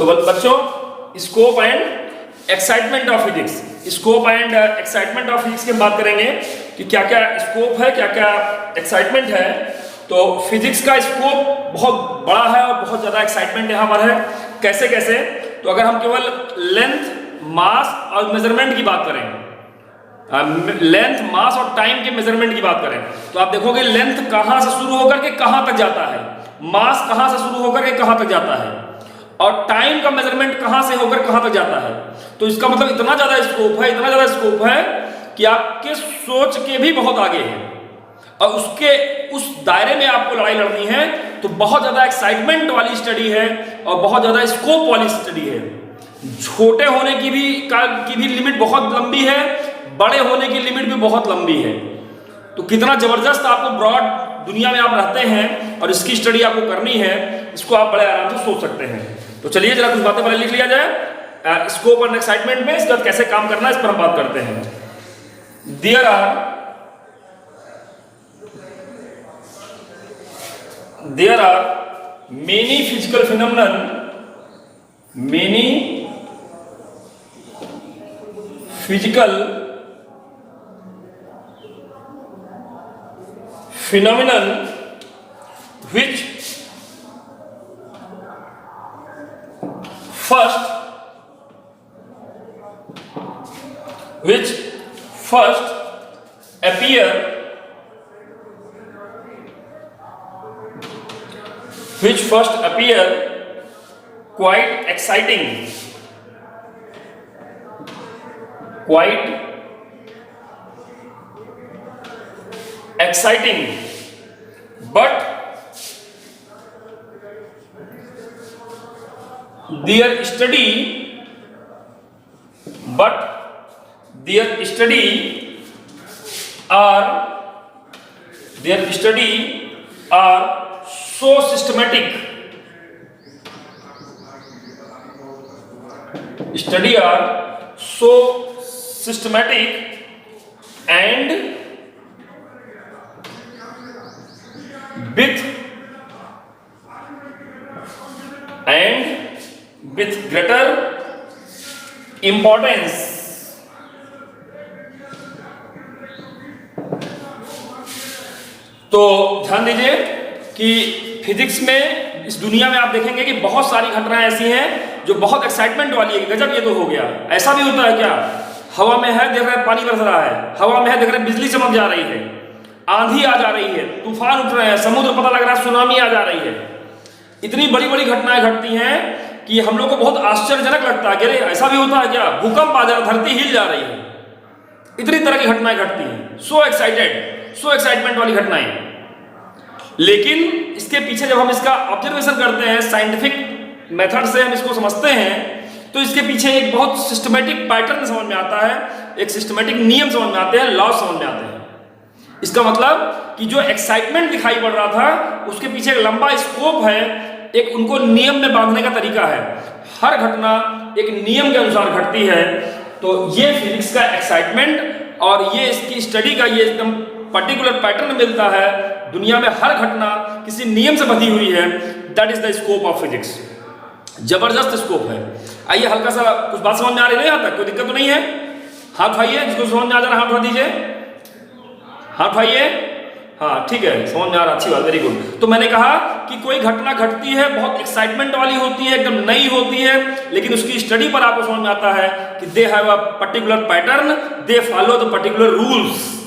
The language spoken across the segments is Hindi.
तो बच्चों, scope and excitement of physics, scope and excitement of physics की बात करेंगे कि क्या क्या स्कोप है, क्या क्या एक्साइटमेंट है। तो फिजिक्स का स्कोप बहुत बड़ा है और बहुत ज्यादा एक्साइटमेंट यहाँ पर है। कैसे कैसे? तो अगर हम केवल लेंथ, मास और मेजरमेंट की बात करें, लेंथ, मास और टाइम के मेजरमेंट की बात करें, तो आप देखोगे लेंथ कहां से शुरू होकर के कहां तक जाता है, मास कहां से शुरू होकर के कहां तक जाता है, और टाइम का मेजरमेंट कहां से होकर कहां तक जाता है। तो इसका मतलब इतना ज्यादा स्कोप है, इतना ज्यादा स्कोप है कि आपके सोच के भी बहुत आगे है, और उसके उस दायरे में आपको लड़ाई लड़नी है। तो बहुत ज्यादा एक्साइटमेंट वाली स्टडी है और बहुत ज्यादा स्कोप वाली स्टडी है। छोटे होने की भी लिमिट बहुत लंबी है, बड़े होने की लिमिट भी बहुत लंबी है। तो कितना जबरदस्त आपको ब्रॉड दुनिया में आप रहते हैं और इसकी स्टडी आपको करनी है, इसको आप बड़े आराम से सोच सकते हैं। तो चलिए जरा कुछ बातें पहले लिख लिया जाए स्कोप और एक्साइटमेंट में, इसका कैसे काम करना है इस पर हम बात करते हैं। There are many physical phenomenon, many physical phenomenon which first appear quite exciting, but their study are so systematic, and with greater importance तो ध्यान दीजिए कि फिजिक्स में, इस दुनिया में आप देखेंगे कि बहुत सारी घटनाएं ऐसी हैं जो बहुत एक्साइटमेंट वाली है। गजब, ये तो हो गया। ऐसा भी होता है क्या? हवा में है, देख रहे हैं पानी बरस रहा है, हवा में है, देख रहे हैं बिजली चमक जा रही है, आंधी आ जा रही है, तूफान उठ रहे हैं, समुद्र पता लग रहा है सुनामी आ जा रही है। इतनी बड़ी बड़ी घटनाएं घटती हैं कि हम लोग को बहुत आश्चर्यजनक लगता है कि अरे ऐसा भी होता है क्या? भूकंप आ जा रहा, धरती हिल जा रही है। इतनी तरह की घटनाएं घटती हैं, सो एक्साइटमेंट वाली घटनाएं। लेकिन इसके पीछे जब हम इसका ऑब्जर्वेशन करते हैं, साइंटिफिक मेथड से हम इसको समझते हैं, तो इसके पीछे एक बहुत सिस्टमेटिक पैटर्न समझ में आता है, एक सिस्टमेटिक नियम समझ में आते हैं, लॉ समझ में आते हैं। इसका मतलब कि जो एक्साइटमेंट दिखाई पड़ रहा था उसके पीछे एक लंबा स्कोप है, एक उनको नियम में बांधने का तरीका है। हर घटना एक नियम के अनुसार घटती है। तो ये फिजिक्स का एक्साइटमेंट और ये इसकी स्टडी का ये एकदम पर्टिकुलर पैटर्न मिलता है। दुनिया में हर घटना किसी नियम से बंधी हुई है। That is the scope of physics. जबरदस्त स्कोप है। आइए, हल्का सा कुछ बात समझ में आ रही है? यहाँ तक कोई दिक्कत तो नहीं है? हाथ उठाइए, जिसको समझ में आ जा रहा है हाथ उठा दीजिए, हाथ उठाइए। हाँ ठीक है, समझ में आ रहा, अच्छी बात, वेरी गुड। तो मैंने कहा कि कोई घटना घटती है, बहुत एक्साइटमेंट वाली होती है, एकदम नई होती है, लेकिन उसकी स्टडी पर आपको समझ में आता है कि they have a particular pattern, they follow the particular rules.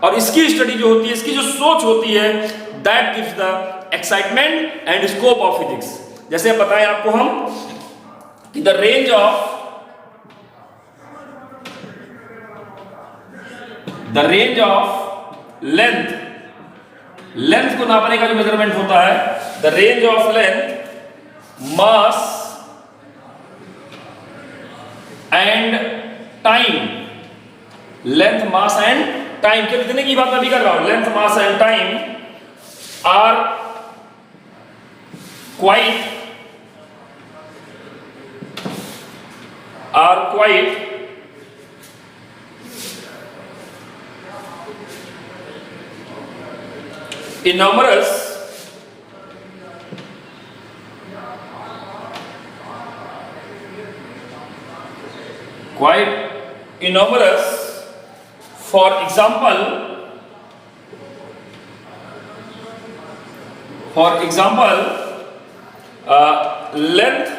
और इसकी स्टडी जो होती है, इसकी जो सोच होती है, that gives the excitement and scope of physics. जैसे बताएं आपको हम कि द रेंज ऑफ लेंथ को नापने का जो मेजरमेंट होता है, the range of length, mass and time, length, mass and time, कितने की बात मैं भी कर रहा हूं, length, mass and time are quite quite enormous. For example, length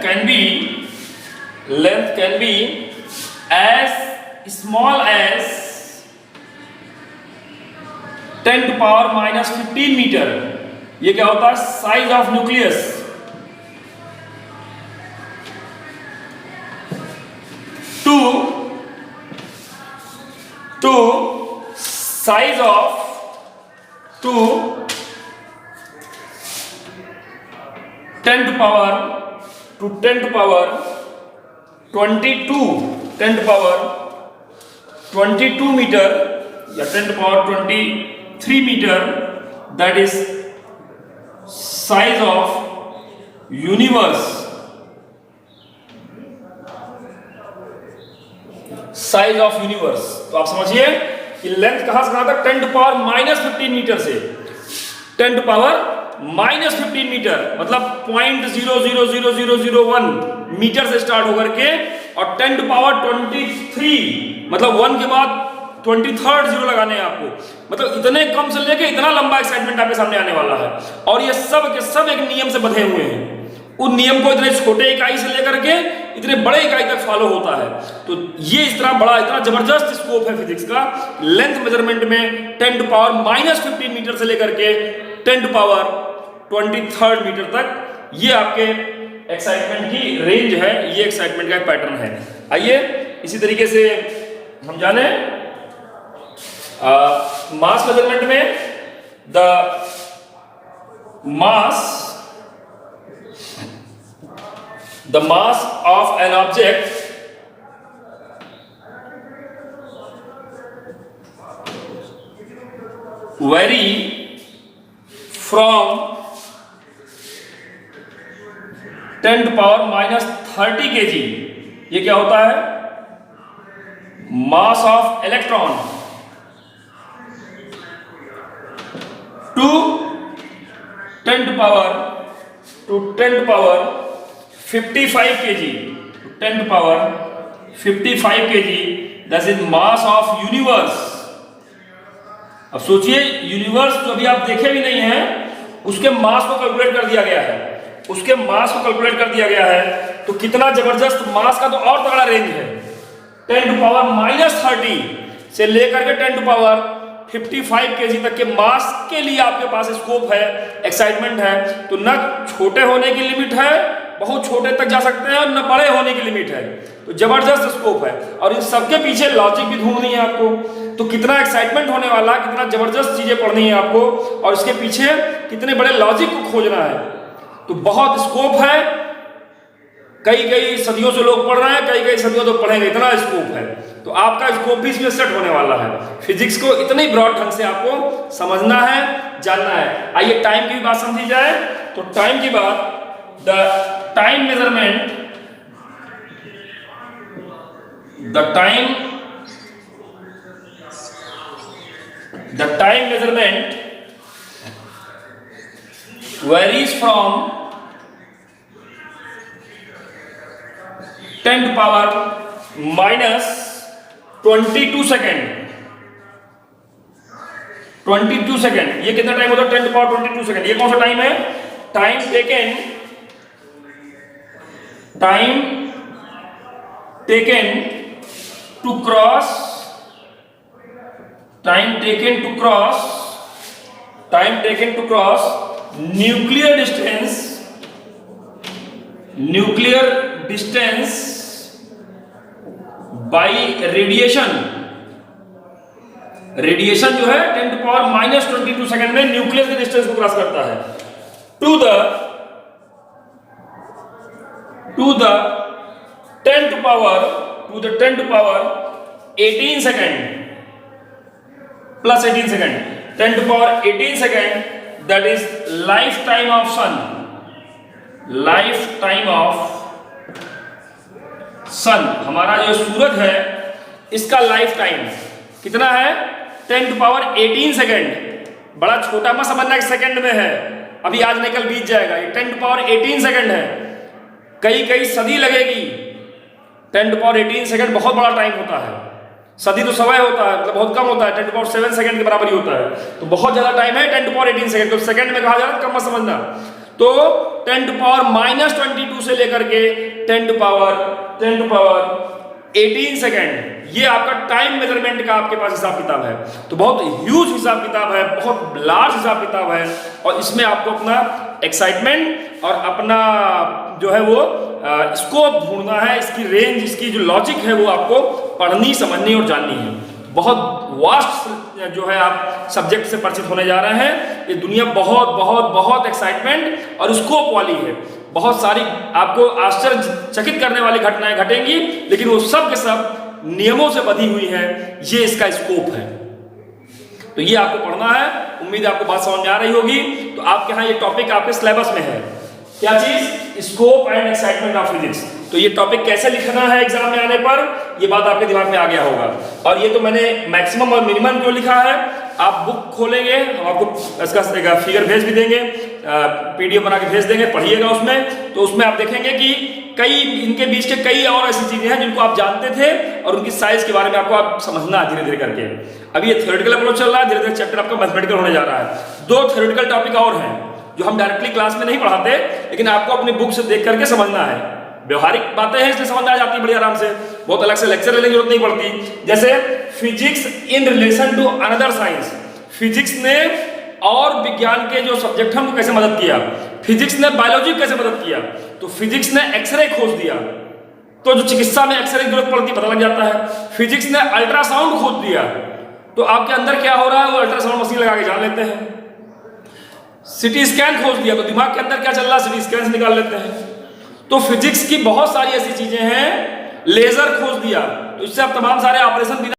can be as small as 10 to power minus 15 metre. ये क्या होता है? Size of nucleus. to size of 10 to power 22 metre या 10 to power 23 metre. that is size of universe. Size of universe. तो आप समझिए कि लेंथ कहां से कहां तक? 10 टू पावर माइनस 15 मीटर से 10 टू पावर माइनस 15 मीटर, मतलब 0.00001 मीटर से स्टार्ट होकर के, और 10 टू पावर 23 मतलब 1 के बाद 23rd जीरो लगाने हैं आपको. मतलब इतने कम से लेके इतना लंबा एक्साइटमेंट आपके सामने आने वाला है. और ये सब के सब एक नियम से बंधे हुए हैं. उन नियम को इतने छोटे इकाई से लेकर के इतने बड़े इकाई तक फॉलो होता है. तो ये इतना जबरदस्त स्कोप है फिजिक्स का. लेंथ मेजरमेंट में 10 टू पावर माइनस 15 मीटर से लेकर के 10 टू पावर 23rd मीटर तक, ये आपके एक्साइटमेंट की रेंज है. ये एक्साइटमेंट का पैटर्न है. आइए इसी तरीके से हम जाने मास मेजरमेंट में. The mass of an object vary from 10 to power minus 30 kg. ये क्या होता है? Mass of electron to 10 to power 55 kg. 10 to power 55 kg. That is mass of universe. अब सोचिए, यूनिवर्स जो अभी आप देखे भी नहीं है, उसके मास को कैलकुलेट कर दिया गया है. तो कितना जबरदस्त मास का तो और तगड़ा रेंज है. 10 टू पावर माइनस 30 से लेकर के 10 टू पावर 55 kg तक के मास के लिए आपके पास स्कोप है, एक्साइटमेंट है. तो न छोटे होने की लिमिट है, बहुत छोटे तक जा सकते हैं, और न बड़े होने की लिमिट है. तो जबरदस्त स्कोप है. और इन सबके पीछे लॉजिक भी ढूंढनी है आपको. तो कितना एक्साइटमेंट होने वाला, कितना जबरदस्त चीजें पढ़नी है आपको, और इसके पीछे कितने बड़े लॉजिक को खोजना है. तो बहुत स्कोप है. कई सदियों से लोग पढ़ रहे हैं, कई सदियों से पढ़ेंगे. इतना स्कोप है. तो आपका स्कोप भी इसमें सेट होने वाला है. फिजिक्स को इतने ब्रॉड ढंग से आपको समझना है, जानना है. आइए टाइम की भी बात समझी जाए. तो टाइम की बात, the time measurement varies from 10 to power minus 22 second. 22 second. ये कितना टाइम होता है? 10 to power 22 सेकेंड. ये कौन सा टाइम है? Time taken to cross nuclear distance by radiation जो है 10 टू पावर माइनस 22 सेकेंड में न्यूक्लियस के डिस्टेंस को क्रॉस करता है to the 10 to power 18 second plus 18 second. 10 to power 18 second, that is lifetime of sun. हमारा जो सूरज है, इसका लाइफ टाइम कितना है? 10 to power 18 सेकेंड. बड़ा छोटा मत समझना कि सेकेंड में है. अभी आज नहीं कल बीत जाएगा। ये 10 टू पावर 18 सेकंड है, कई सदी लगेगी। 10 टू पावर 18 सेकंड बहुत बड़ा टाइम होता है। सदी तो समय होता है, मतलब बहुत कम होता है, 10 टू पावर 7 सेकंड के बराबर ही होता है। तो बहुत ज्यादा टाइम है 10 टू पावर 18 सेकंड। तो सेकंड में कहा जा रहा है, कम मत समझना। तो 10 टू पावर -22 से लेकर के 10 टू पावर 18 सेकंड, ये आपका टाइम मेजरमेंट का आपके पास हिसाब किताब है। तो बहुत ह्यूज हिसाब किताब है, बहुत लार्ज हिसाब किताब है। और इसमें आपको अपना एक्साइटमेंट और अपना जो है वो स्कोप ढूंढना है, इसकी रेंज, इसकी जो लॉजिक है वो आपको पढ़नी, समझनी और जाननी है। बहुत वास्ट जो है आप सब्जेक्ट से परिचित होने जा रहे हैं। ये दुनिया बहुत बहुत बहुत एक्साइटमेंट और स्कोप वाली है। बहुत सारी आपको आश्चर्यचकित करने वाली घटनाएं घटेंगी, लेकिन वो सब के सब नियमों से बधी हुई है। ये इसका स्कोप है। तो ये आपको पढ़ना है। उम्मीद है आपको बात समझ में आ रही होगी। तो आपके यहाँ ये टॉपिक आपके सिलेबस में है, क्या चीज? Scope and excitement of physics. तो ये टॉपिक कैसे लिखना है एग्जाम में आने पर, ये बात आपके दिमाग में आ गया होगा। और ये तो मैंने मैक्सिमम और मिनिमम जो लिखा है, आप बुक खोलेंगे, हम आपको इसका फिगर भेज भी देंगे, PDF बना के भेज देंगे, पढ़िएगा उसमें। तो उसमें आप देखेंगे कि कई इनके बीच के कई और ऐसी चीजें हैं जिनको आप जानते थे और उनकी साइज के बारे में आपको आप समझना है धीरे धीरे करके। अभी ये थ्योरेटिकल अप्रोच चल रहा है, धीरे धीरे चैप्टर आपका मैथमेटिकल होने जा रहा है। 2 थ्योरेटिकल टॉपिक और हैं जो हम डायरेक्टली क्लास में नहीं पढ़ाते, लेकिन आपको अपनी बुक से देख करके समझना है। व्यवहारिक बातें हैं, इसलिए समझ आ जाती है बड़ी आराम से, बहुत अलग से लेक्चर लेने की जरूरत नहीं पड़ती। जैसे physics in relation to another science, physics ने और विज्ञान के जो सब्जेक्ट हैं उनको कैसे मदद किया, फिजिक्स ने बायोलॉजी कैसे मदद किया। तो फिजिक्स ने एक्सरे खोज दिया, तो जो चिकित्सा में एक्सरे की जरूरत पड़ती है पता लग जाता है। फिजिक्स ने अल्ट्रासाउंड खोज दिया, तो आपके अंदर क्या हो रहा है वो अल्ट्रासाउंड मशीन लगा के जान लेते हैं। सिटी स्कैन खोज दिया, तो दिमाग के अंदर क्या चल रहा है सिटी स्कैन से निकाल लेते हैं। तो फिजिक्स की बहुत सारी ऐसी चीजें हैं। लेजर खोज दिया, तो इससे आप तमाम सारे ऑपरेशन बिना।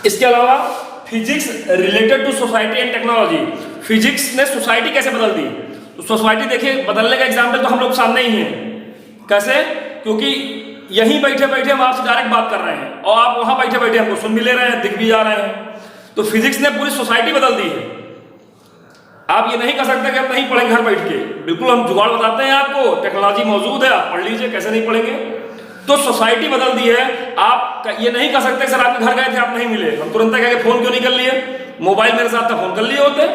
इसके अलावा physics related to society and technology, physics ने सोसाइटी कैसे बदल दी। तो सोसाइटी देखिए, बदलने का एग्जाम्पल तो हम लोग सामने ही है। कैसे? क्योंकि यहीं बैठे बैठे हम आपसे डायरेक्ट बात कर रहे हैं और आप वहां बैठे बैठे हमको सुन भी ले रहे हैं, दिख भी जा रहे हैं। तो फिजिक्स ने पूरी सोसाइटी बदल दी है। आप ये नहीं कह सकते कि हम नहीं पढ़ेंगे घर बैठ के, बिल्कुल हम जुगाड़ बताते हैं आपको, टेक्नोलॉजी मौजूद है, आप पढ़ लीजिए, कैसे नहीं पढ़ेंगे। तो सोसाइटी बदल दी है। आप ये नहीं कह सकते सर आपके घर गए थे आप नहीं मिले, हम तुरंत कह के फोन क्यों नहीं कर लिए, मोबाइल मेरे साथ था फोन कर लिए होते।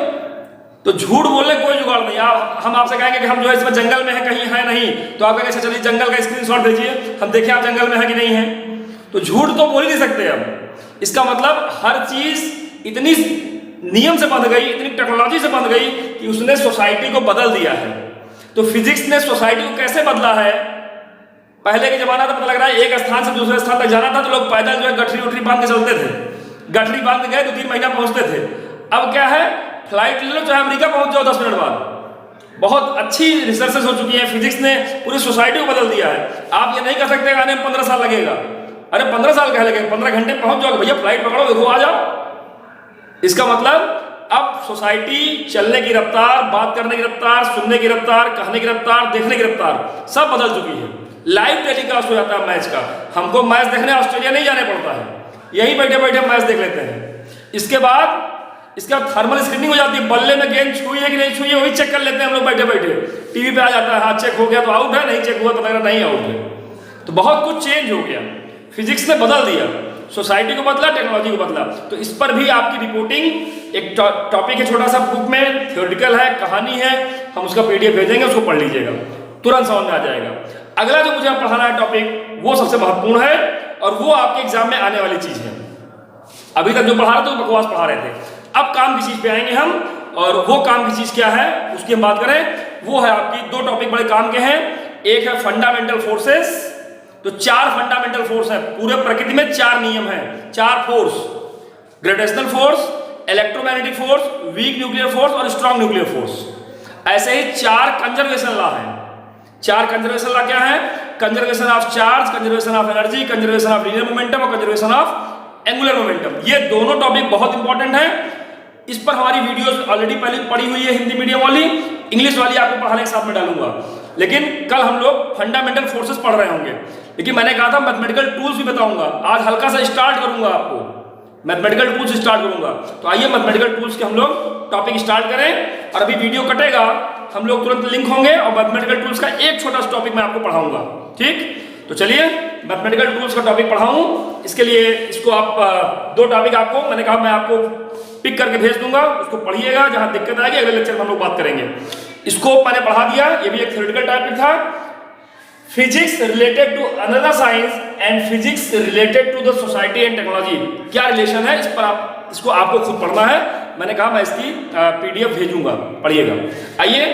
तो झूठ बोलने कोई जुगाड़ नहीं। हम आपसे कहेंगे कि हम जो है इसमें जंगल में है, कहीं है नहीं, तो आप कहेंगे चलिए जंगल का स्क्रीनशॉट भेजिए, हम देखें आप जंगल में है कि नहीं है। तो झूठ तो बोल ही नहीं सकते हम। इसका मतलब हर चीज इतनी नियम से बंध गई, इतनी टेक्नोलॉजी से बंध गई कि उसने सोसाइटी को बदल दिया है। तो फिजिक्स ने सोसाइटी को कैसे बदला है? पहले के जमाना तो पता लग रहा है एक स्थान से दूसरे स्थान तक जाना था तो लोग पैदल जो है गठरी उठरी बांध के चलते थे, गठरी बांध के गए 2-3 महीना पहुंचते थे। अब क्या है, फ्लाइट ले लो चाहे अमेरिका पहुंच जाओ 10 मिनट बाद। बहुत अच्छी रिसर्चेस हो चुकी है, फिजिक्स ने पूरी सोसाइटी को बदल दिया है। आप ये नहीं कर सकते आने में 15 साल लगेगा। अरे 15 साल कह लगे, 15 घंटे पहुंच जाओगे भैया, फ्लाइट पकड़ो देखो आ जाओ। इसका मतलब अब सोसाइटी चलने की रफ्तार, बात करने की रफ्तार, सुनने की रफ्तार, कहने की रफ्तार, देखने की रफ्तार सब बदल चुकी है। लाइव टेलीकास्ट हो जाता है मैच का। हमको मैच देखने ऑस्ट्रेलिया नहीं जाने पड़ता है, यहीं बैठे बैठे मैच देख लेते हैं। इसके बाद इसका थर्मल स्क्रीनिंग हो जाती है, बल्ले में गेंद छुई है कि नहीं छुई है वही चेक कर लेते हैं हम लोग बैठे बैठे। टीवी पे आ जाता है, हाँ चेक हो गया तो आउट है, नहीं चेक हुआ तो पता नहीं आउट है। तो बहुत कुछ चेंज हो गया, फिजिक्स ने बदल दिया, सोसाइटी को बदला, टेक्नोलॉजी को बदला। तो इस पर भी आपकी रिपोर्टिंग एक टॉपिक है छोटा सा बुक में, थ्योरेटिकल है, कहानी है, हम उसका PDF भेजेंगे, उसको पढ़ लीजिएगा, तुरंत समझ में आ जाएगा। अगला जो मुझे पढ़ाना है टॉपिक वो सबसे महत्वपूर्ण है और वो आपके एग्जाम में आने वाली चीज है। अभी तक जो पढ़ा रहे थे वो बकवास पढ़ा रहे थे, अब काम की चीज पे आएंगे हम। और वो काम की चीज क्या है उसकी हम बात करें, वो है आपकी 2 टॉपिक बड़े काम के हैं। एक है फंडामेंटल फोर्सेस। तो 4 फंडामेंटल फोर्स है, पूरे प्रकृति में 4 नियम है, 4 force, gravitational force, electromagnetic force, weak nuclear force और स्ट्रॉन्ग न्यूक्लियर फोर्स। ऐसे ही 4 कंजर्वेशन लॉ है। 4 कंजर्वेशन लॉ क्या है? Conservation of charge, conservation of energy, conservation of linear momentum और कंजर्वेशन ऑफ एंगुलर मोमेंटम। ये दोनों टॉपिक बहुत इंपॉर्टेंट है। इस पर हमारी वीडियोस ऑलरेडी पहले पड़ी हुई है, हिंदी मीडियम वाली, इंग्लिश वाली आपको पढ़ाने के साथ में डालूंगा। लेकिन कल हम लोग फंडामेंटल फोर्सेस पढ़ रहे होंगे, लेकिन मैंने कहा था मैथमेटिकल टूल्स भी बताऊंगा। आज हल्का सा स्टार्ट करूंगा आपको, मैथमेटिकल टूल्स स्टार्ट करूंगा। तो आइए मैथमेटिकल टूल्स के हम लोग टॉपिक स्टार्ट करें, और अभी वीडियो कटेगा, हम लोग तुरंत लिंक होंगे और मैथमेटिकल टूल्स का एक छोटा सा टॉपिक मैं आपको पढ़ाऊंगा। ठीक, तो चलिए मैथमेटिकल टूल्स का टॉपिक पढ़ाऊं। इसके लिए इसको आप दो टॉपिक आपको मैंने कहा मैं आपको पिक करके भेज दूंगा, उसको पढ़िएगा, जहां दिक्कत आएगी अगले लेक्चर में हम लोग बात करेंगे। इसको मैंने पढ़ा दिया, ये भी एक थ्योरेटिकल टॉपिक था। Physics related to another science and physics related to the society and technology, क्या रिलेशन है, इस पर इसको आपको खुद पढ़ना है। मैंने कहा मैं इसकी पीडीएफ भेजूंगा, पढ़िएगा। आइए